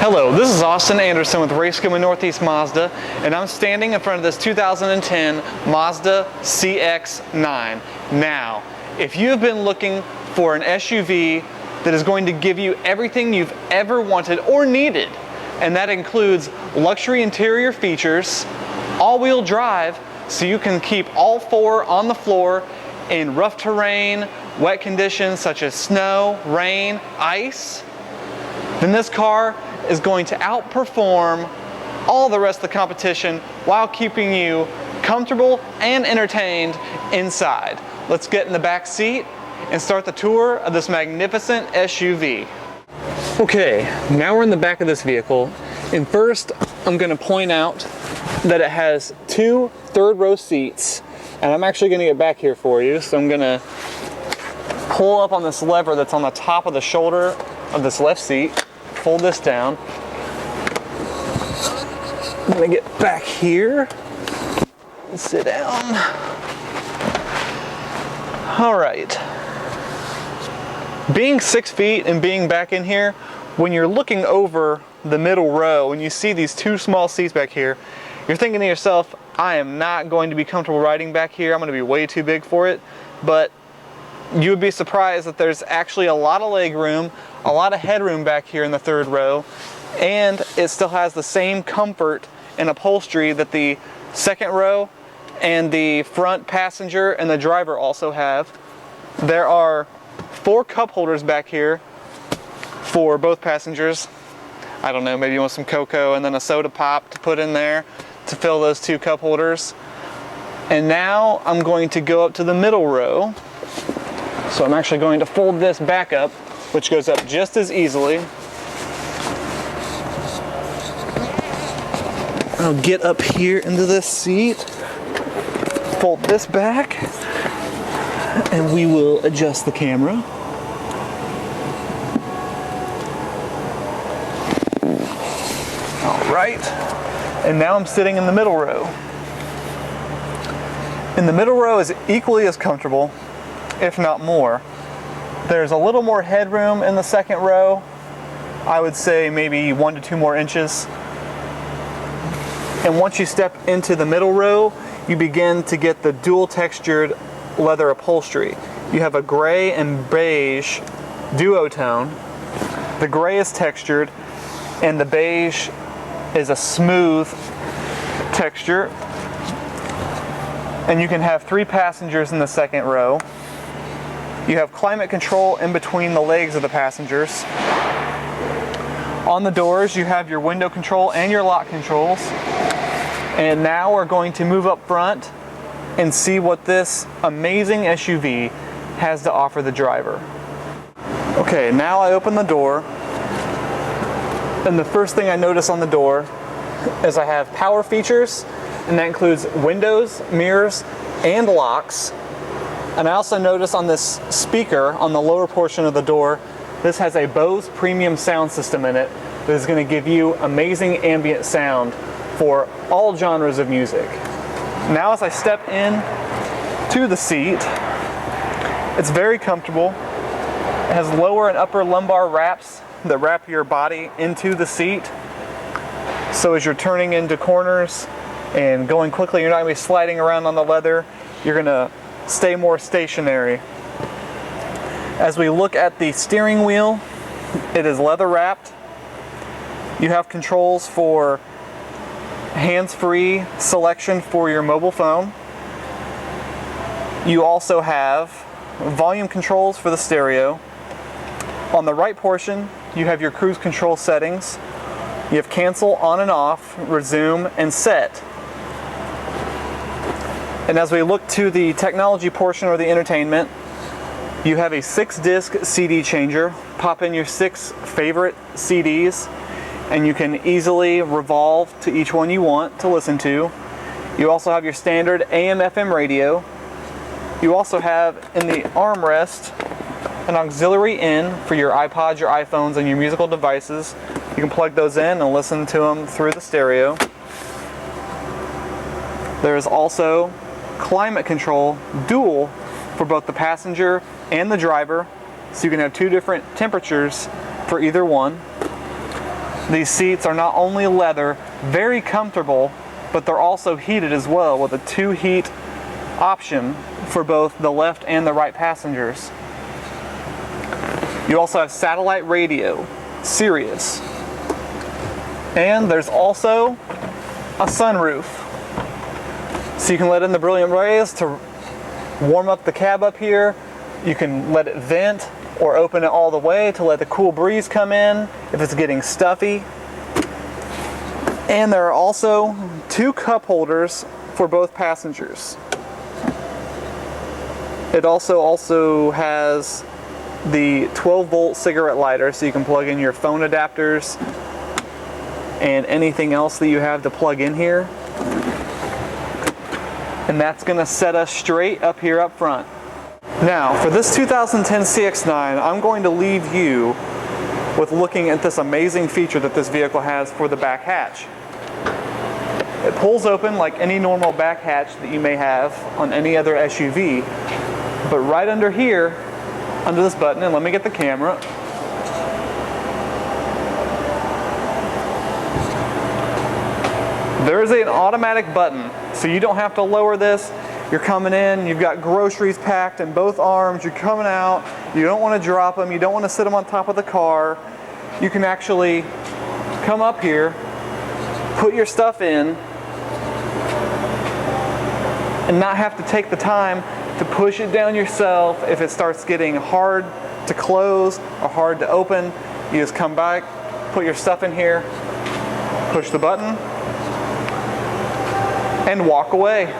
Hello, this is Austin Anderson with Racecom in Northeast Mazda, and I'm standing in front of this 2010 Mazda CX-9. Now, if you have been looking for an SUV that is going to give you everything you've ever wanted or needed, and that includes luxury interior features, all-wheel drive, so you can keep all four on the floor in rough terrain, wet conditions such as snow, rain, ice, then this car is going to outperform all the rest of the competition while keeping you comfortable and entertained inside. Let's get in the back seat and start the tour of this magnificent SUV. Okay, now we're in the back of this vehicle, and first I'm going to point out that it has two third-row seats, and I'm actually going to get back here for you, so I'm going to pull up on this lever that's on the top of the shoulder of this left seat. Fold this down. I'm gonna get back here and sit down. All right. Being 6 feet and being back in here, when you're looking over the middle row, when you see these two small seats back here, you're thinking to yourself, I am not going to be comfortable riding back here. I'm going to be way too big for it. But you would be surprised that there's actually a lot of leg room, a lot of headroom back here in the third row, and it still has the same comfort and upholstery that the second row and the front passenger and the driver also have. There are 4 cup holders back here for both passengers. I don't know, maybe you want some cocoa and then a soda pop to put in there to fill those 2 cup holders. And now I'm going to go up to the middle row. So I'm actually going to fold this back up, which goes up just as easily. I'll get up here into this seat, fold this back, and we will adjust the camera. All right, and now I'm sitting in the middle row. And the middle row is equally as comfortable, if not more. There's a little more headroom in the second row. I would say maybe 1 to 2 more inches. And once you step into the middle row, you begin to get the dual textured leather upholstery. You have a gray and beige duotone. The gray is textured and the beige is a smooth texture. And you can have 3 passengers in the second row. You have climate control in between the legs of the passengers. On the doors, you have your window control and your lock controls. And now we're going to move up front and see what this amazing SUV has to offer the driver. Okay, now I open the door, and the first thing I notice on the door is I have power features, and that includes windows, mirrors, and locks. And I also notice on this speaker on the lower portion of the door, this has a BOSE premium sound system in it that is going to give you amazing ambient sound for all genres of music. Now as I step in to the seat, it's very comfortable. It has lower and upper lumbar wraps that wrap your body into the seat. So as you're turning into corners and going quickly, you're not going to be sliding around on the leather. You're going to stay more stationary. As we look at the steering wheel, it is leather wrapped. You have controls for hands-free selection for your mobile phone. You also have volume controls for the stereo. On the right portion, you have your cruise control settings. You have cancel, on and off, resume, and set. And as we look to the technology portion or the entertainment, you have a 6-disc CD changer. Pop in your 6 favorite CDs, and you can easily revolve to each one you want to listen to. You also have your standard AM/FM radio. You also have in the armrest an auxiliary in for your iPods, your iPhones, and your musical devices. You can plug those in and listen to them through the stereo. There is also climate control dual for both the passenger and the driver, so you can have 2 different temperatures for either one. These seats are not only leather, very comfortable, but they're also heated as well with a 2-heat option for both the left and the right passengers. You also have satellite radio, Sirius. And there's also a sunroof. So you can let in the brilliant rays to warm up the cab up here. You can let it vent or open it all the way to let the cool breeze come in if it's getting stuffy. And there are also 2 cup holders for both passengers. It also has the 12-volt cigarette lighter, so you can plug in your phone adapters and anything else that you have to plug in here. And that's going to set us straight up here up front. Now, for this 2010 CX-9, I'm going to leave you with looking at this amazing feature that this vehicle has for the back hatch. It pulls open like any normal back hatch that you may have on any other SUV, but right under here, under this button, and let me get the camera, there's an automatic button, so you don't have to lower this. You're coming in, you've got groceries packed in both arms, you're coming out, you don't want to drop them, you don't want to sit them on top of the car. You can actually come up here, put your stuff in, and not have to take the time to push it down yourself if it starts getting hard to close or hard to open. You just come back, put your stuff in here, push the button, and walk away.